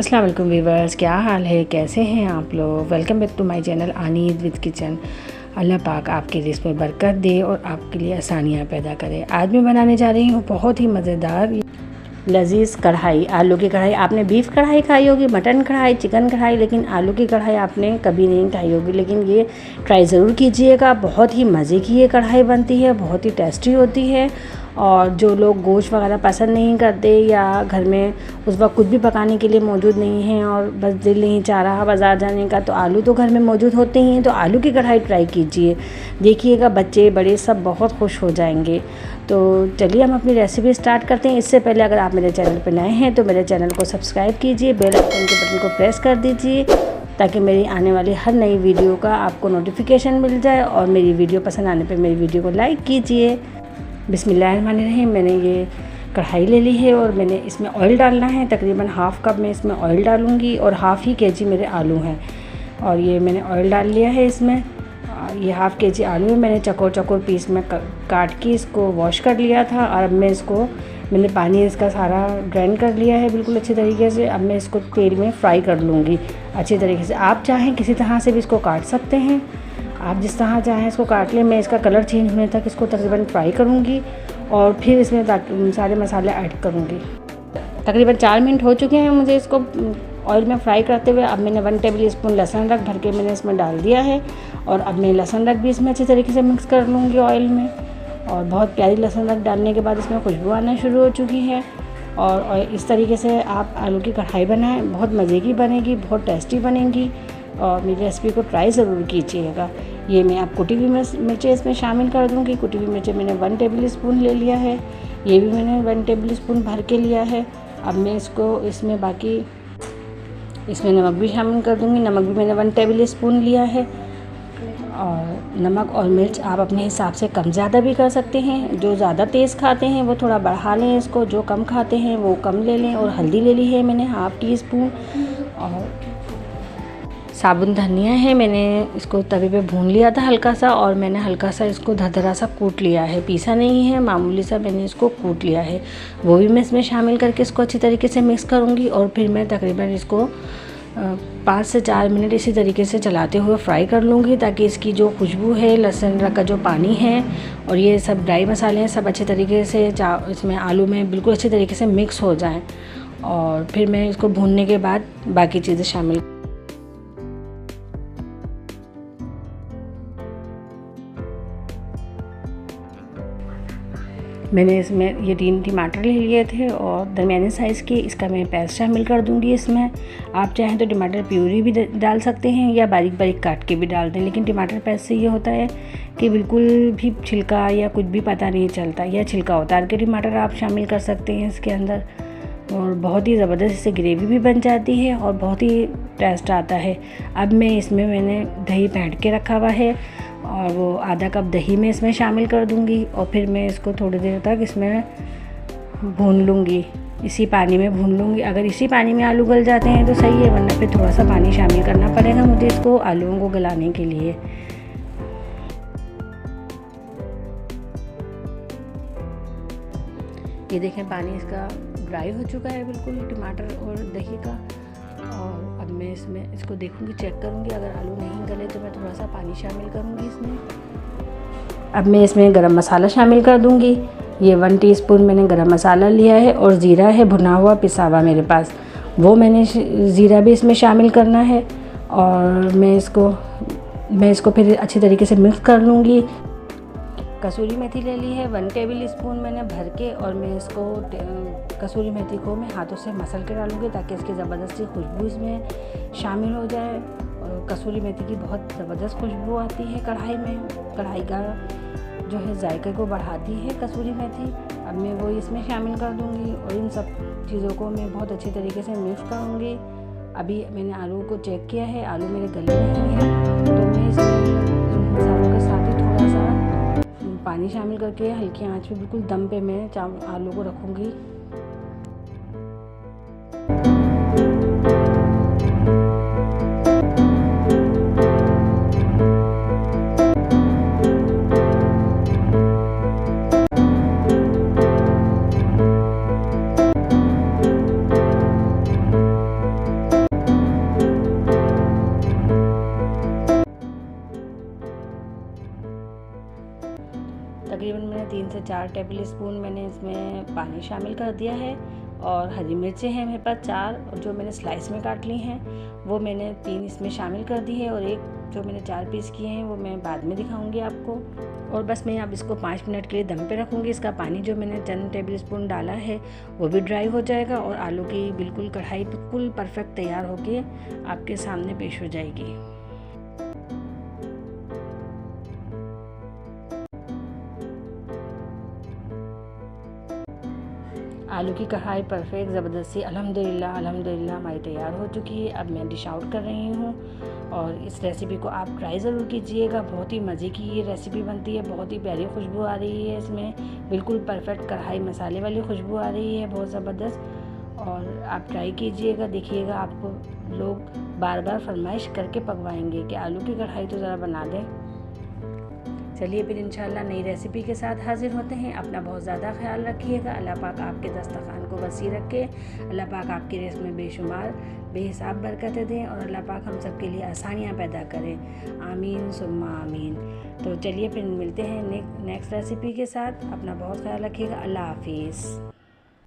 अस्सलाम वालेकुम वीवर्स, क्या हाल है, कैसे हैं आप लोग। Welcome back to my channel Aneed with kitchen. Allah पाक आपके रिज़्क़ में बरकत दे और आपके लिए आसानियाँ पैदा करे। आज मैं बनाने जा रही हूँ बहुत ही मज़ेदार लजीज़ कढ़ाई, आलू की कढ़ाई। आपने बीफ कढ़ाई खाई होगी, मटन कढ़ाई, चिकन कढ़ाई, लेकिन आलू की कढ़ाई आपने कभी नहीं खाई होगी। लेकिन ये ट्राई ज़रूर कीजिएगा, बहुत ही मज़े की ये कढ़ाई बनती है, बहुत ही टेस्टी होती है। और जो लोग गोश्त वगैरह पसंद नहीं करते या घर में उस वक्त कुछ भी पकाने के लिए मौजूद नहीं है और बस दिल नहीं चाह रहा बाज़ार जाने का, तो आलू तो घर में मौजूद होते ही हैं, तो आलू की कढ़ाई ट्राई कीजिए, देखिएगा बच्चे बड़े सब बहुत खुश हो जाएंगे। तो चलिए हम अपनी रेसिपी स्टार्ट करते हैं। इससे पहले अगर आप मेरे चैनल पर नए हैं तो मेरे चैनल को सब्सक्राइब कीजिए, बेल आइकन के बटन को प्रेस कर दीजिए ताकि मेरी आने वाली हर नई वीडियो का आपको नोटिफिकेशन मिल जाए। और मेरी वीडियो पसंद आने पर मेरी वीडियो को लाइक कीजिए। बिस्मिल्लाहिर्रहमानिर्रहीम। मैंने ये कढ़ाई ले ली है और मैंने इसमें ऑयल डालना है। तकरीबन हाफ़ कप मैं इसमें ऑयल डालूँगी और हाफ़ ही केजी मेरे आलू हैं। और ये मैंने ऑयल डाल लिया है इसमें। ये हाफ़ केजी आलू है, मैंने चकोर चकोर पीस में काट के इसको वॉश कर लिया था। और अब मैं इसको मैंने पानी इसका सारा ड्रेन कर लिया है बिल्कुल अच्छी तरीके से। अब मैं इसको तेल में फ्राई कर लूँगी अच्छी तरीके से। आप चाहें किसी तरह से भी इसको काट सकते हैं, आप जिस तरह चाहें इसको काट लें। मैं इसका कलर चेंज होने तक इसको तकरीबन फ्राई करूँगी और फिर इसमें सारे मसाले ऐड करूँगी। तकरीबन 4 मिनट हो चुके हैं मुझे इसको ऑयल में फ्राई करते हुए। अब मैंने 1 टेबल स्पून लहसुन अदरक भर के मैंने इसमें डाल दिया है और अब मैं लहसुन अदरक भी इसमें अच्छी तरीके से मिक्स कर लूँगी ऑयल में। और बहुत प्यारी लहसुन अदरक डालने के बाद इसमें खुशबू आना शुरू हो चुकी है। और इस तरीके से आप आलू की कढ़ाई बनाएं, बहुत मज़े की बनेगी, बहुत टेस्टी बनेगी। और मेरी रेसिपी को ट्राई ज़रूर कीजिएगा। ये मैं आप कुटी हुई मिर्चें इसमें शामिल कर दूँगी। कुटी हुई मिर्चें मैंने 1 टेबल स्पून ले लिया है, ये भी मैंने 1 टेबल स्पून भर के लिया है। अब मैं इसको इसमें नमक भी शामिल कर दूँगी। नमक भी मैंने 1 टेबल स्पून लिया है। और नमक और मिर्च आप अपने हिसाब से कम ज़्यादा भी कर सकते हैं। जो ज़्यादा तेज़ खाते हैं वो थोड़ा बढ़ा लें इसको, जो कम खाते हैं वो कम ले लें। और हल्दी ले ली है मैंने हाफ़ टी स्पून। और साबुत धनिया है, मैंने इसको तवे पे भून लिया था हल्का सा। और मैंने हल्का सा इसको दरदरा सा कूट लिया है, पीसा नहीं है, मामूली सा मैंने इसको कूट लिया है। वो भी मैं इसमें शामिल करके इसको अच्छी तरीके से मिक्स करूँगी। और फिर मैं तकरीबन इसको 5 से 4 मिनट इसी तरीके से चलाते हुए फ्राई कर लूँगी ताकि इसकी जो खुशबू है, लहसुन अदरक का जो पानी है और ये सब ड्राई मसाले हैं, सब अच्छे तरीके से इसमें आलू में बिल्कुल अच्छे तरीके से मिक्स हो जाएं। और फिर मैं इसको भूनने के बाद बाकी चीज़ें शामिल मैंने इसमें ये 3 टमाटर ले लिए थे और दरमियाने साइज़ के, इसका मैं पेस्ट शामिल कर दूंगी इसमें। आप चाहें तो टमाटर प्यूरी भी डाल सकते हैं या बारीक बारीक काट के भी डाल दें। लेकिन टमाटर पेस्ट से ये होता है कि बिल्कुल भी छिलका या कुछ भी पता नहीं चलता, या छिलका उतार के टमाटर आप शामिल कर सकते हैं इसके अंदर। और बहुत ही ज़बरदस्त इससे ग्रेवी भी बन जाती है और बहुत ही टेस्ट आता है। अब मैं इसमें मैंने दही फेंट के रखा हुआ है और वो आधा कप दही में इसमें शामिल कर दूंगी। और फिर मैं इसको थोड़ी देर तक इसमें भून लूँगी, इसी पानी में भून लूँगी। अगर इसी पानी में आलू गल जाते हैं तो सही है, वरना फिर थोड़ा सा पानी शामिल करना पड़ेगा मुझे इसको आलूओं को गलाने के लिए। ये देखें पानी इसका ड्राई हो चुका है बिल्कुल, टमाटर और दही का। और अब मैं इसमें इसको देखूंगी, चेक करूंगी, अगर आलू नहीं गले तो मैं थोड़ा सा पानी शामिल करूंगी इसमें। अब मैं इसमें गरम मसाला शामिल कर दूंगी। ये 1 टीस्पून मैंने गरम मसाला लिया है और ज़ीरा है भुना हुआ पिसा हुआ मेरे पास, वो मैंने ज़ीरा भी इसमें शामिल करना है। और मैं इसको फिर अच्छी तरीके से मिक्स कर लूँगी। कसूरी मेथी ले ली है 1 टेबल स्पून मैंने भर के। और मैं इसको कसूरी मेथी को मैं हाथों से मसल के डालूँगी ताकि इसकी ज़बरदस्त सी खुशबू इसमें शामिल हो जाए। और कसूरी मेथी की बहुत ज़बरदस्त खुशबू आती है कढ़ाई में, कढ़ाई का जो है जायके को बढ़ाती है कसूरी मेथी। अब मैं वो इसमें शामिल कर दूँगी और इन सब चीज़ों को मैं बहुत अच्छी तरीके से मिक्स करूँगी। अभी मैंने आलू को चेक किया है, आलू मेरे गले नहीं है, तो मैं इसमें मसालों के साथ ही थोड़ा सा पानी शामिल करके हल्की आंच पे बिल्कुल दम पे मैं आलू को रखूँगी। 3 से 4 टेबल स्पून मैंने इसमें पानी शामिल कर दिया है। और हरी मिर्चें हैं मेरे पास 4, और जो मैंने स्लाइस में काट ली हैं वो मैंने 3 इसमें शामिल कर दी है, और एक जो मैंने 4 पीस किए हैं वो मैं बाद में दिखाऊंगी आपको। और बस मैं अब इसको 5 मिनट के लिए दम पे रखूँगी। इसका पानी जो मैंने 10 टेबल स्पून डाला है वो भी ड्राई हो जाएगा, और आलू की बिल्कुल कढ़ाई बिल्कुल परफेक्ट तैयार होके आपके सामने पेश हो जाएगी। आलू की कढ़ाई परफेक्ट ज़बरदस्ती अल्हम्दुलिल्लाह हमारी तैयार हो चुकी है। अब मैं डिश आउट कर रही हूँ, और इस रेसिपी को आप ट्राई ज़रूर कीजिएगा। बहुत ही मज़े की ये रेसिपी बनती है, बहुत ही प्यारी खुशबू आ रही है इसमें, बिल्कुल परफेक्ट कढ़ाई मसाले वाली खुशबू आ रही है, बहुत ज़बरदस्त। और आप ट्राई कीजिएगा, देखिएगा आपको लोग बार बार फरमाइश करके पकवाएंगे कि आलू की कढ़ाई तो ज़रा बना दें। चलिए फिर इंशाल्लाह नई रेसिपी के साथ हाजिर होते हैं। अपना बहुत ज़्यादा ख्याल रखिएगा। अल्लाह पाक आपके दस्तरखान को वसी रखे। अल्लाह पाक आपके रिज़्क़ में बेशुमार बेहिसाब बरकतें दें, और अल्लाह पाक हम सब के लिए आसानियाँ पैदा करें। आमीन सुम्मा आमीन। तो चलिए फिर मिलते हैं नेक्स्ट रेसिपी के साथ। अपना बहुत ख्याल रखिएगा। अल्लाह हाफिज़।